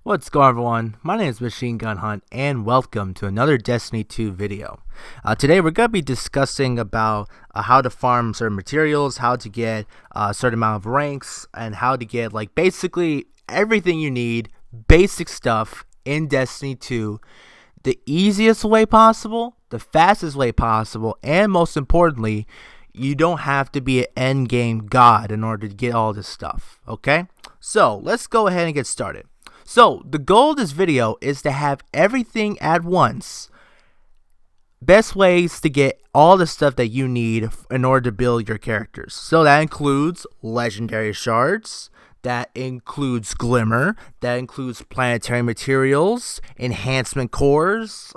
What's going on, everyone? My name is Machine Gun Hunt and welcome to another Destiny 2 video. Today we're going to be discussing about how to farm certain materials, how to get a certain amount of ranks, and how to get basically everything you need, basic stuff in Destiny 2 the easiest way possible, the fastest way possible, and most importantly, you don't have to be an endgame god in order to get all this stuff, okay? So let's go ahead and get started. So, the goal of this video is to have everything at once. Best ways to get all the stuff that you need in order to build your characters. So that includes legendary shards, that includes Glimmer, that includes planetary materials, enhancement cores,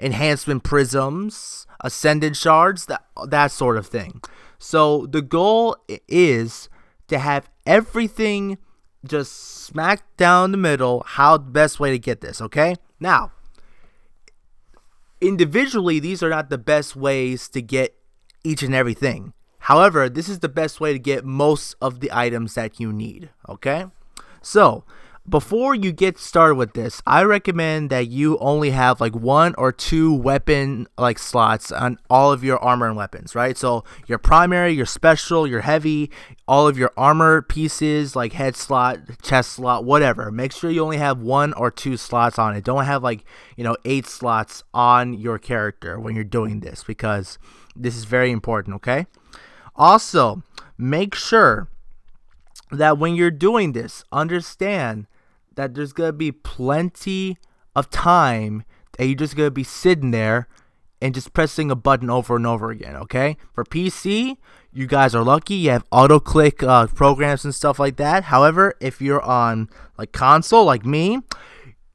enhancement prisms, ascended shards, that sort of thing. So the goal is to have everything just smack down the middle. How the best way to get this, okay? Now, individually, these are not the best ways to get each and everything. However, this is the best way to get most of the items that you need, okay? So, before you get started with this, I recommend that you only have one or two weapon slots on all of your armor and weapons, right? So your primary, your special, your heavy, all of your armor pieces like head slot, chest slot, whatever. Make sure you only have one or two slots on it. Don't have 8 slots on your character when you're doing this, because this is very important, okay? Also, make sure that when you're doing this, understand that there's going to be plenty of time that you're just going to be sitting there and just pressing a button over and over again, okay? For PC, you guys are lucky. You have auto-click programs and stuff like that. However, if you're on console like me,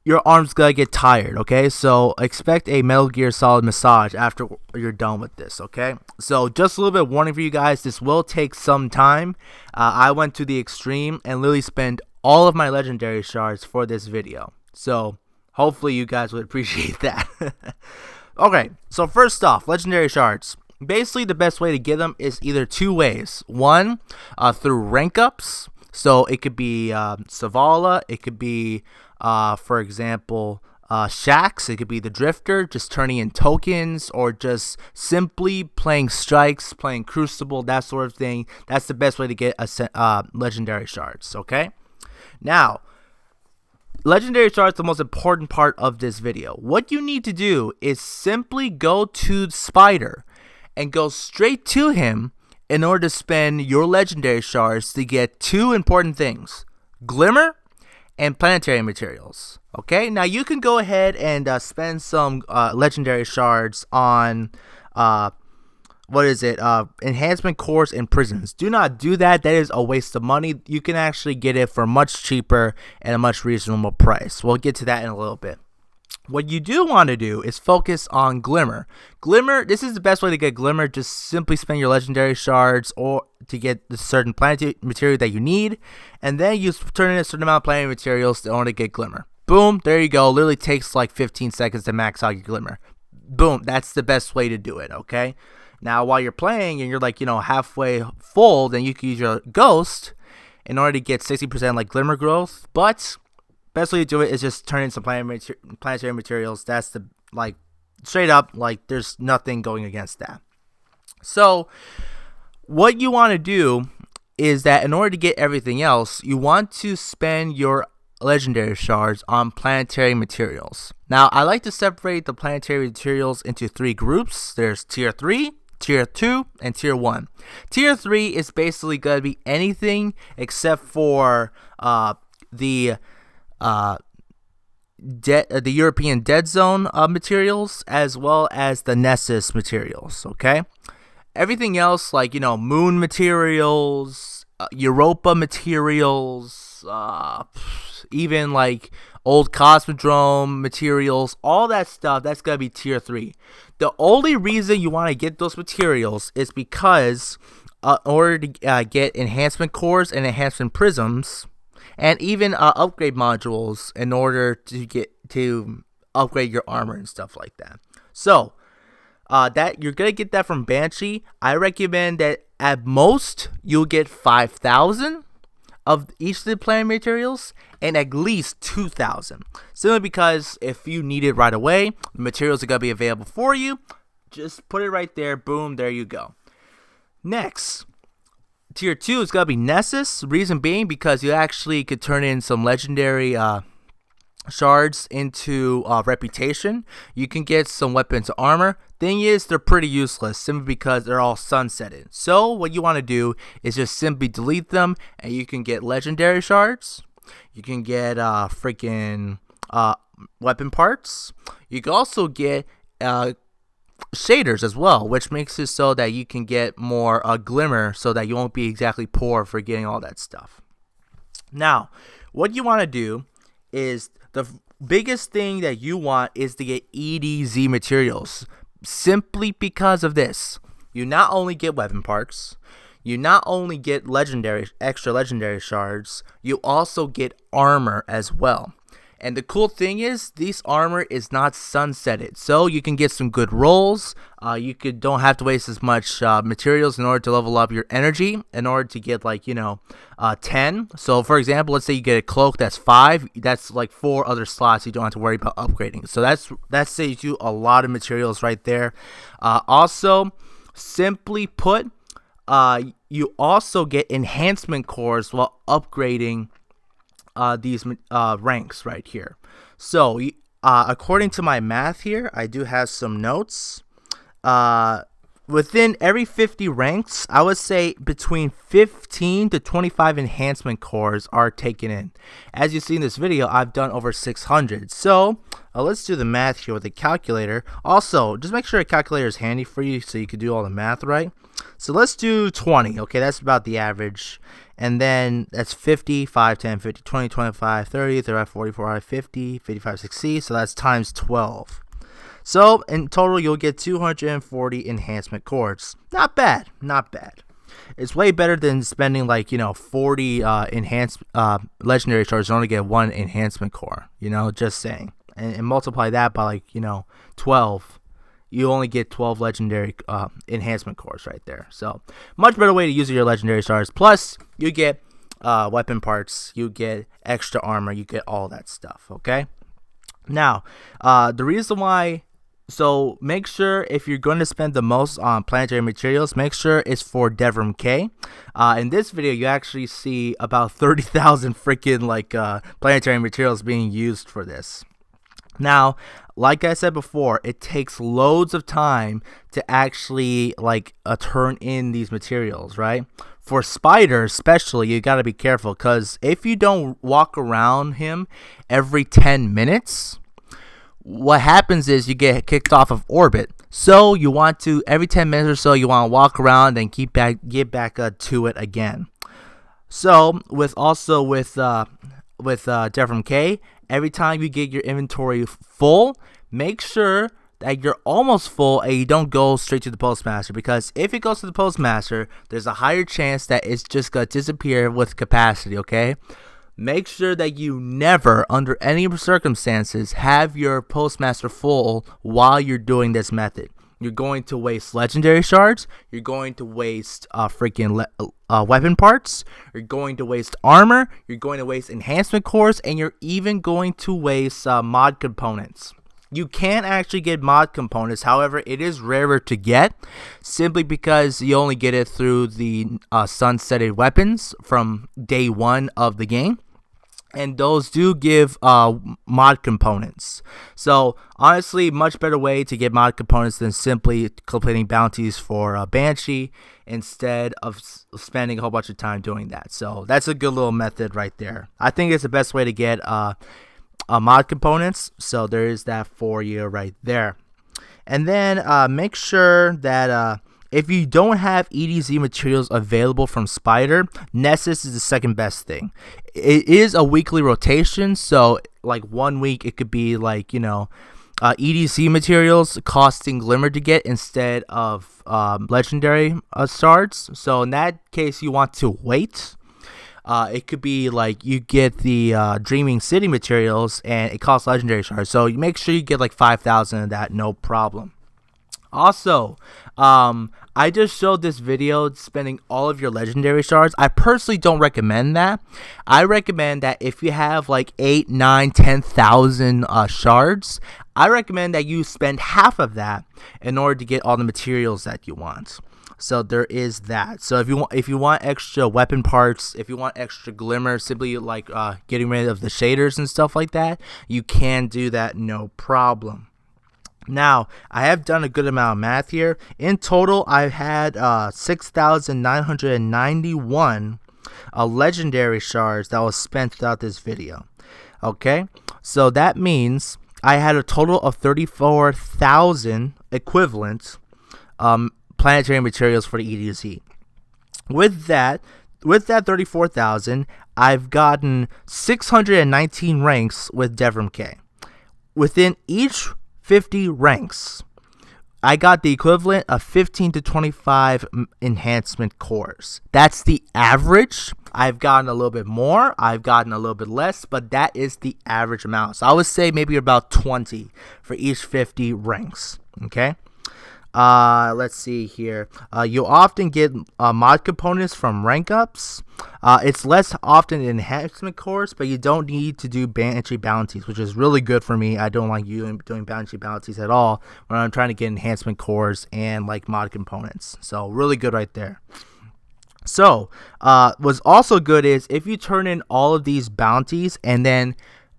your arm's going to get tired, okay? So expect a Metal Gear Solid massage after you're done with this, okay? So just a little bit of warning for you guys. This will take some time. I went to the extreme and literally spent all of my legendary shards for this video. So hopefully you guys would appreciate that. Okay, so first off, legendary shards. Basically, the best way to get them is either two ways. One, through rank ups. So it could be Savala, it could be, for example, Shax, it could be the Drifter, just turning in tokens, or just simply playing strikes, playing Crucible, that sort of thing. That's the best way to get legendary shards, okay? Now, legendary shards is the most important part of this video. What you need to do is simply go to Spider and go straight to him in order to spend your legendary shards to get two important things: Glimmer and planetary materials. Okay, now you can go ahead and spend some legendary shards on enhancement cores and prisons. Do not do that. That is a waste of money. You can actually get it for much cheaper and a much reasonable price. We'll get to that in a little bit. What you do want to do is focus on Glimmer. Glimmer, this is the best way to get Glimmer. Just simply spend your legendary shards or to get the certain planetary material that you need, and then you turn in a certain amount of planetary materials in order to get Glimmer. Boom, there you go. Literally takes 15 seconds to max out your Glimmer. Boom, that's the best way to do it, okay? Now, while you're playing and you're halfway full, then you can use your Ghost in order to get 60% Glimmer growth. But best way to do it is just turn in some planetary materials. That's the straight up there's nothing going against that. So what you want to do is that in order to get everything else, you want to spend your legendary shards on planetary materials. Now, I like to separate the planetary materials into 3 groups. There's tier 3, tier 2, and tier 1. Tier 3 is basically going to be anything except for the European Dead Zone materials, as well as the Nessus materials, okay? Everything else, moon materials, Europa materials, even old Cosmodrome materials, all that stuff, that's going to be tier 3. The only reason you want to get those materials is because in order to get enhancement cores and enhancement prisms, and even upgrade modules in order to upgrade your armor and stuff like that. So that you're gonna get that from Banshee. I recommend that at most you'll get 5,000 of each of the plant materials, and at least 2,000. Simply because if you need it right away, the materials are going to be available for you. Just put it right there. Boom, there you go. Next, tier 2 is going to be Nessus. Reason being because you actually could turn in some legendary shards into reputation. You can get some weapons armor. Thing is, they're pretty useless simply because they're all sunsetted. So what you want to do is just simply delete them, and you can get legendary shards. You can get freaking weapon parts. You can also get shaders as well, which makes it so that you can get more Glimmer, so that you won't be exactly poor for getting all that stuff. Now, what you want to do is the biggest thing that you want is to get EDZ materials. Simply because of this, you not only get weapon parts, you not only get extra legendary shards, you also get armor as well. And the cool thing is, this armor is not sunsetted, so you can get some good rolls. You don't have to waste as much materials in order to level up your energy, in order to get 10. So for example, let's say you get a cloak that's 5, that's like 4 other slots you don't have to worry about upgrading. So that saves you a lot of materials right there. Also, simply put, you also get enhancement cores while upgrading these ranks right here. So according to my math here, I do have some notes. Within every 50 ranks, I would say between 15 to 25 enhancement cores are taken in. As you see in this video, I've done over 600. So let's do the math here with a calculator. Also, just make sure a calculator is handy for you so you can do all the math right. So let's do 20. Okay, that's about the average. And then that's 50, 5, 10, 50, 20, 25, 30, 35, 40, 45, 50, 55, 60. So that's times 12. So in total, you'll get 240 enhancement cores. Not bad, not bad. It's way better than spending 40 enhanced legendary shards to only get 1 enhancement core. Just saying. And multiply that by 12. You only get 12 legendary enhancement cores right there. So much better way to use your legendary shards. Plus, you get weapon parts, you get extra armor, you get all that stuff. Okay. Now, the reason why. So make sure if you're going to spend the most on planetary materials, make sure it's for Devrim K. In this video, you actually see about 30,000 freaking planetary materials being used for this. Now, like I said before, it takes loads of time to actually turn in these materials, right? For Spider especially, you got to be careful, because if you don't walk around him every 10 minutes, what happens is you get kicked off of orbit. So you want to, every 10 minutes or so, you want to walk around and get back to it again. So with Devrim K, every time you get your inventory full, make sure that you're almost full and you don't go straight to the postmaster, because if it goes to the postmaster, there's a higher chance that it's just gonna disappear with capacity. Okay, make sure that you never, under any circumstances, have your postmaster full while you're doing this method. You're going to waste legendary shards. You're going to waste weapon parts. You're going to waste armor. You're going to waste enhancement cores, and you're even going to waste mod components. You can actually get mod components, however, it is rarer to get, simply because you only get it through the sunsetted weapons from day 1 of the game. And those do give mod components. So honestly, much better way to get mod components than simply completing bounties for Banshee, instead of spending a whole bunch of time doing that. So that's a good little method right there. I think it's the best way to get mod components. So there is that for you right there. And then make sure that if you don't have EDZ materials available from Spider, Nessus is the second best thing. It is a weekly rotation, so 1 week it could be EDC materials costing Glimmer to get instead of legendary shards. So in that case, you want to wait. It could be you get the Dreaming City materials and it costs legendary shards. So you make sure you get 5,000 of that, no problem. Also, I just showed this video spending all of your legendary shards. I personally don't recommend that. I recommend that if you have like 8, 9, 10,000 shards, I recommend that you spend half of that in order to get all the materials that you want. So there is that. So if you want extra weapon parts, if you want extra glimmer, simply like getting rid of the shaders and stuff like that, you can do that, no problem. Now, I have done a good amount of math here. In total, I've had 6,991 legendary shards that was spent throughout this video. Okay, so that means I had a total of 34,000 equivalent planetary materials for the EDZ. With that 34,000, I've gotten 619 ranks with Devrim K. Within each 50 ranks, I got the equivalent of 15 to 25 enhancement cores. That's the average. I've gotten a little bit more, I've gotten a little bit less, but that is the average amount. So I would say maybe about 20 for each 50 ranks. Okay. Let's see here. You'll often get mod components from rank ups. It's less often in enhancement cores, but you don't need to do entry bounties, which is really good for me. I don't like doing entry bounties at all when I'm trying to get enhancement cores and like mod components. So really good right there. So what's also good is if you turn in all of these bounties and then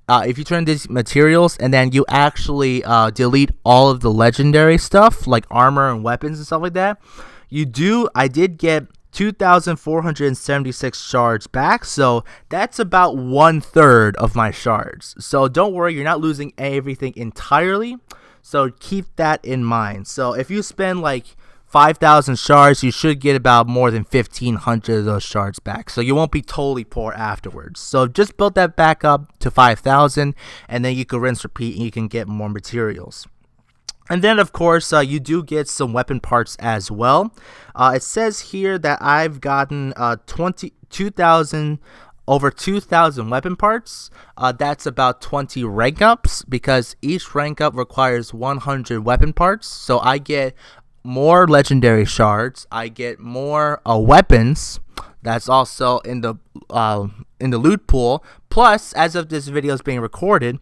if you turn these materials and then you actually delete all of the legendary stuff like armor and weapons and stuff like that, I did get 2,476 shards back, so that's about 1/3 of my shards. So don't worry, you're not losing everything entirely, so keep that in mind. So if you spend like 5,000 shards, you should get about more than 1,500 of those shards back. So you won't be totally poor afterwards. So just build that back up to 5,000, and then you can rinse, repeat, and you can get more materials. And then, of course, you do get some weapon parts as well. It says here that I've gotten over 2,000 weapon parts. That's about 20 rank ups, because each rank up requires 100 weapon parts. So I get more legendary shards, I get more weapons. That's also in the loot pool. Plus, as of this video is being recorded,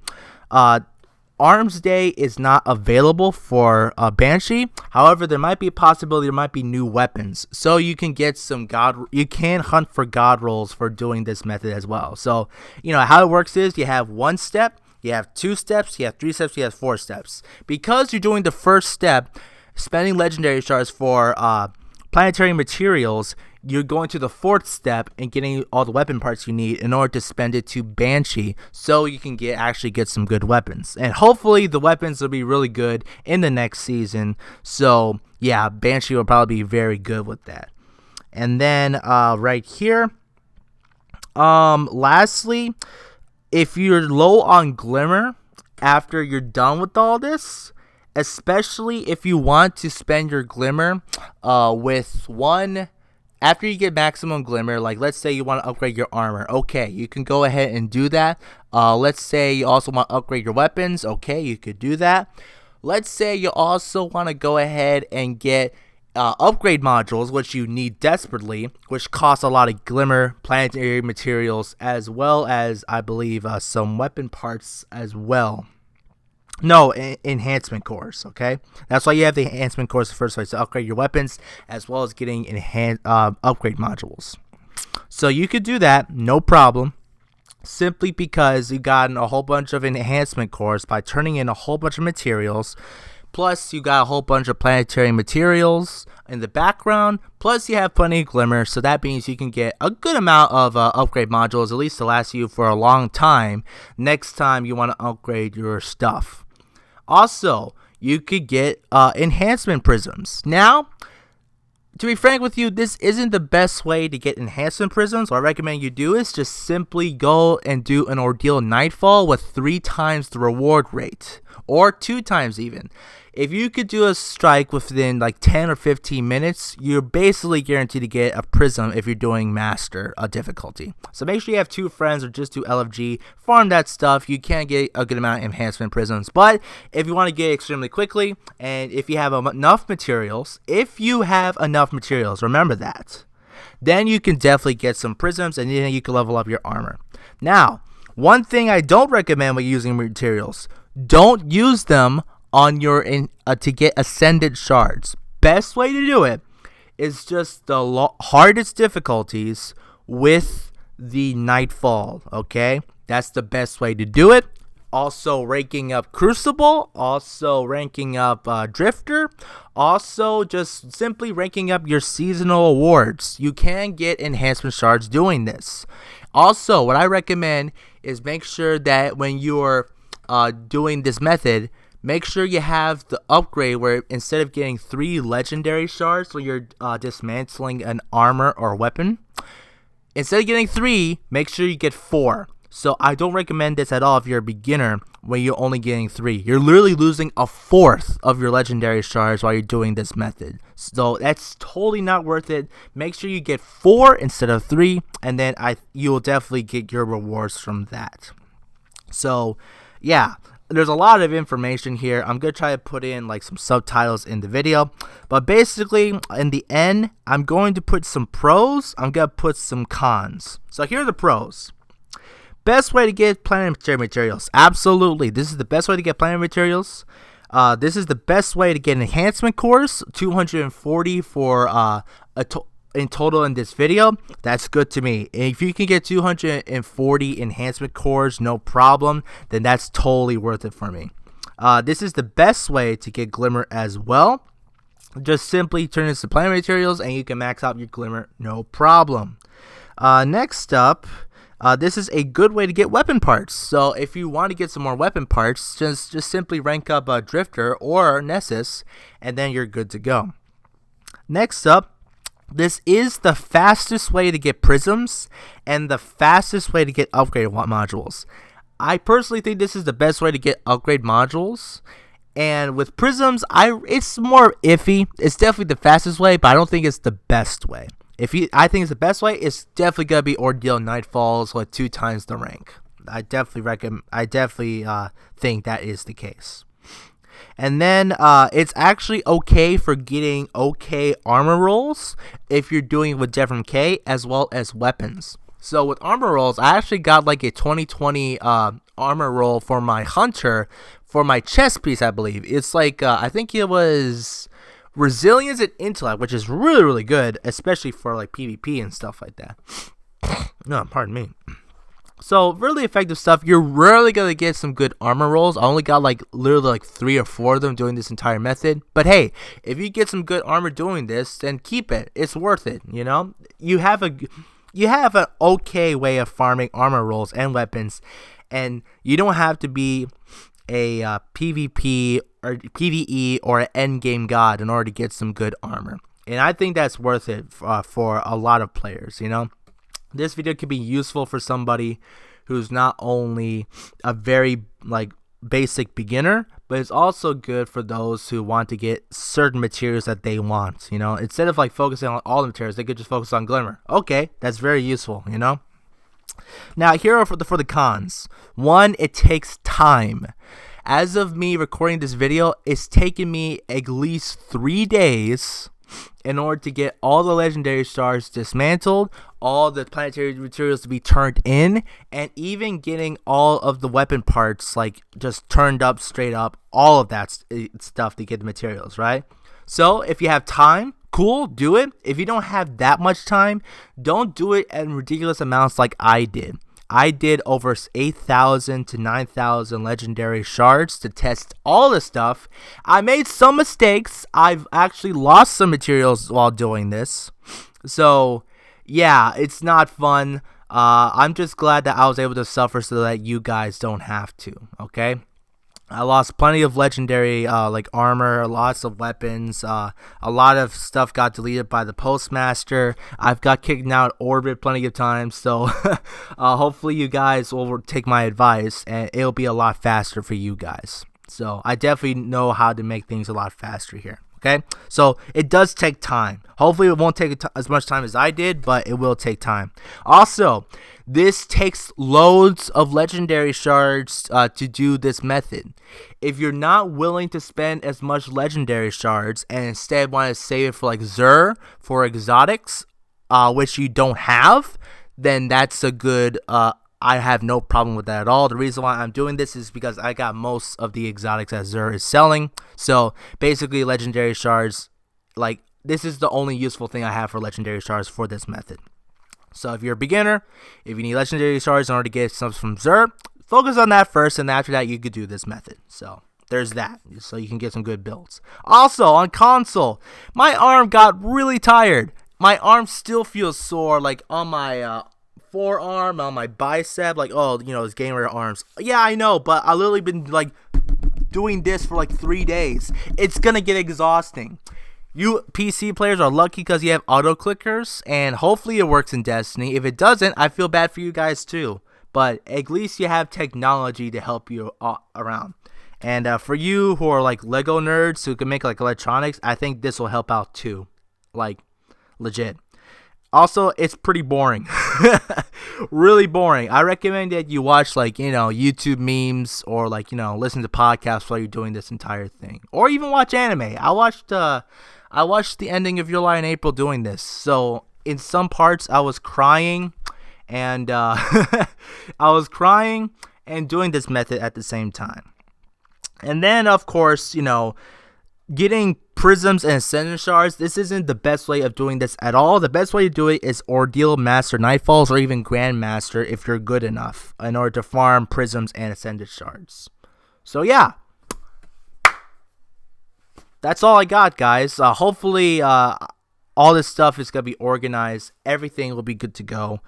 Arms Day is not available for Banshee. However, there might be a possibility there might be new weapons, so you can get some you can hunt for god rolls for doing this method as well. So how it works is you have 1 step, you have 2 steps, you have 3 steps, you have 4 steps. Because you're doing the first step, spending legendary shards for planetary materials, you're going to the 4th step and getting all the weapon parts you need in order to spend it to Banshee, so you can actually get some good weapons. And hopefully the weapons will be really good in the next season. So yeah, Banshee will probably be very good with that. And then right here, lastly, if you're low on Glimmer after you're done with all this, especially if you want to spend your Glimmer after you get maximum Glimmer, like let's say you want to upgrade your armor, okay, you can go ahead and do that. Let's say you also want to upgrade your weapons, okay, you could do that. Let's say you also want to go ahead and get upgrade modules, which you need desperately, which cost a lot of Glimmer, planetary materials, as well as, I believe, some weapon parts as well. No, enhancement cores, okay? That's why you have the enhancement cores in the first place, to upgrade your weapons, as well as getting upgrade modules. So you could do that, no problem, simply because you gotten a whole bunch of enhancement cores by turning in a whole bunch of materials. Plus, you got a whole bunch of planetary materials in the background. Plus, you have plenty of Glimmer, so that means you can get a good amount of upgrade modules, at least to last you for a long time, next time you want to upgrade your stuff. Also, you could get Enhancement Prisms. Now, to be frank with you, this isn't the best way to get Enhancement Prisms. What I recommend you do is just simply go and do an Ordeal Nightfall with 3 times the reward rate. or 2 times even. If you could do a strike within like 10 or 15 minutes, you're basically guaranteed to get a prism if you're doing master difficulty. So make sure you have 2 friends or just do LFG, farm that stuff. You can get a good amount of enhancement prisms, but if you want to get it extremely quickly, and if you have enough materials, remember that, then you can definitely get some prisms, and then you can level up your armor. Now, one thing I don't recommend when using materials, don't use them on your to get ascended shards. Best way to do it is just the hardest difficulties with the nightfall. Okay, that's the best way to do it. Also ranking up Crucible, also ranking up Drifter, also just simply ranking up your seasonal awards. You can get enhancement shards doing this. Also, what I recommend is make sure that when you're doing this method, make sure you have the upgrade where instead of getting 3 legendary shards when you're dismantling an armor or weapon, instead of getting 3, make sure you get 4. So I don't recommend this at all if you're a beginner when you're only getting 3. You're literally losing a 1/4 of your legendary shards while you're doing this method. So that's totally not worth it. Make sure you get 4 instead of 3, and then you will definitely get your rewards from that. So yeah, there's a lot of information here. I'm going to try to put in like some subtitles in the video. But basically, in the end, I'm going to put some pros. I'm going to put some cons. So here are the pros. Best way to get planetary materials. Absolutely. This is the best way to get planetary materials. This is the best way to get enhancement cores. 240 for in total in this video. That's good to me. If you can get 240 enhancement cores, no problem, then that's totally worth it for me. This is the best way to get Glimmer as well. Just simply turn this to planetary materials and you can max out your Glimmer, no problem. Next up, this is a good way to get weapon parts. So if you want to get some more weapon parts, just simply rank up Drifter or Nessus, and then you're good to go. Next up, this is the fastest way to get prisms and the fastest way to get upgrade modules. I personally think this is the best way to get upgrade modules. And with prisms, it's more iffy. It's definitely the fastest way, but I don't think it's the best way. I think it's the best way, it's definitely gonna be Ordeal Nightfalls with 2 times the rank. I definitely think that is the case. And then it's actually okay for getting okay armor rolls if you're doing it with different K as well as weapons. So with armor rolls, I actually got like a 2020 armor roll for my hunter for my chest piece, I believe. It's like I think it was resilience and intellect, which is really, really good, especially for like PvP and stuff like that. No, pardon me. So really effective stuff. You're rarely gonna get some good armor rolls. I only got like literally like 3 or 4 of them doing this entire method. But hey, if you get some good armor doing this, then keep it. It's worth it. You know, you have an okay way of farming armor rolls and weapons, and you don't have to be a PvP or PvE or an endgame god in order to get some good armor. And I think that's worth it for a lot of players, you know. This video could be useful for somebody who's not only a very like basic beginner, but it's also good for those who want to get certain materials that they want, you know. Instead of like focusing on all the materials, they could just focus on Glimmer. Okay, that's very useful, you know. Now here are for the cons. 1, it takes time. As of me recording this video, it's taken me at least 3 days in order to get all the legendary stars dismantled, all the planetary materials to be turned in, and even getting all of the weapon parts like just turned up, straight up, all of that stuff to get the materials, right? So if you have time, cool, do it. If you don't have that much time, don't do it in ridiculous amounts like I did. I did over 8,000 to 9,000 legendary shards to test all the stuff. I made some mistakes. I've actually lost some materials while doing this. So, yeah, it's not fun. I'm just glad that I was able to suffer so that you guys don't have to, okay? I lost plenty of legendary like armor, lots of weapons, a lot of stuff got deleted by the postmaster. I've got kicked out of orbit plenty of times, so hopefully you guys will take my advice and it'll be a lot faster for you guys. So I definitely know how to make things a lot faster here. Okay, so it does take time. Hopefully it won't take as much time as I did, but it will take time. Also, this takes loads of legendary shards to do this method. If you're not willing to spend as much legendary shards and instead want to save it for like Xur for exotics, which you don't have, then that's a good I have no problem with that at all. The reason why I'm doing this is because I got most of the exotics that Xur is selling. So basically legendary shards, like this is the only useful thing I have for legendary shards for this method. So if you're a beginner, if you need legendary shards in order to get stuff from Xur, focus on that first, and after that you could do this method. So there's that, so you can get some good builds. Also on console, my arm got really tired. My arm still feels sore, like on my forearm, on my bicep, like, oh, you know, those gamer arms. Yeah, I know, but I literally been like doing this for like 3 days. It's gonna get exhausting. You PC players are lucky because you have auto clickers, and hopefully it works in Destiny. If it doesn't, I feel bad for you guys too, but at least you have technology to help you around. And for you who are like Lego nerds who can make like electronics, I think this will help out too, like legit. Also, it's pretty boring. Really boring. I recommend that you watch like, you know, YouTube memes, or like, you know, listen to podcasts while you're doing this entire thing, or even watch anime. I watched the ending of July and April doing this. So in some parts I was crying, and I was crying and doing this method at the same time. And then of course, you know, getting prisms and ascendant shards, this isn't the best way of doing this at all. The best way to do it is Ordeal, Master, Nightfalls, or even Grandmaster if you're good enough in order to farm prisms and ascendant shards. So yeah, that's all I got, guys. Hopefully all this stuff is going to be organized. Everything will be good to go.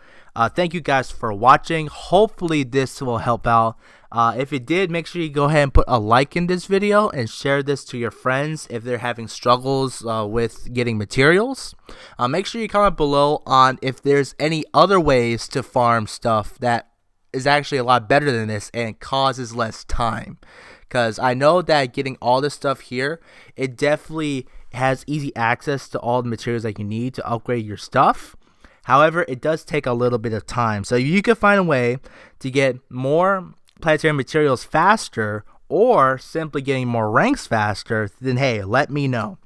Thank you guys for watching. Hopefully this will help out. If it did, make sure you go ahead and put a like in this video and share this to your friends if they're having struggles with getting materials. Make sure you comment below on if there's any other ways to farm stuff that is actually a lot better than this and causes less time. Because I know that getting all this stuff here, it definitely has easy access to all the materials that you need to upgrade your stuff. However, it does take a little bit of time. So if you can find a way to get more planetary materials faster, or simply getting more ranks faster, then hey, let me know.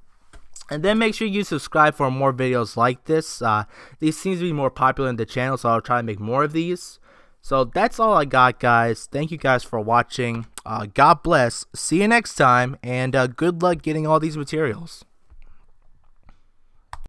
And then make sure you subscribe for more videos like this. These seems to be more popular in the channel, so I'll try to make more of these. So that's all I got, guys. Thank you guys for watching. God bless. See you next time, and good luck getting all these materials.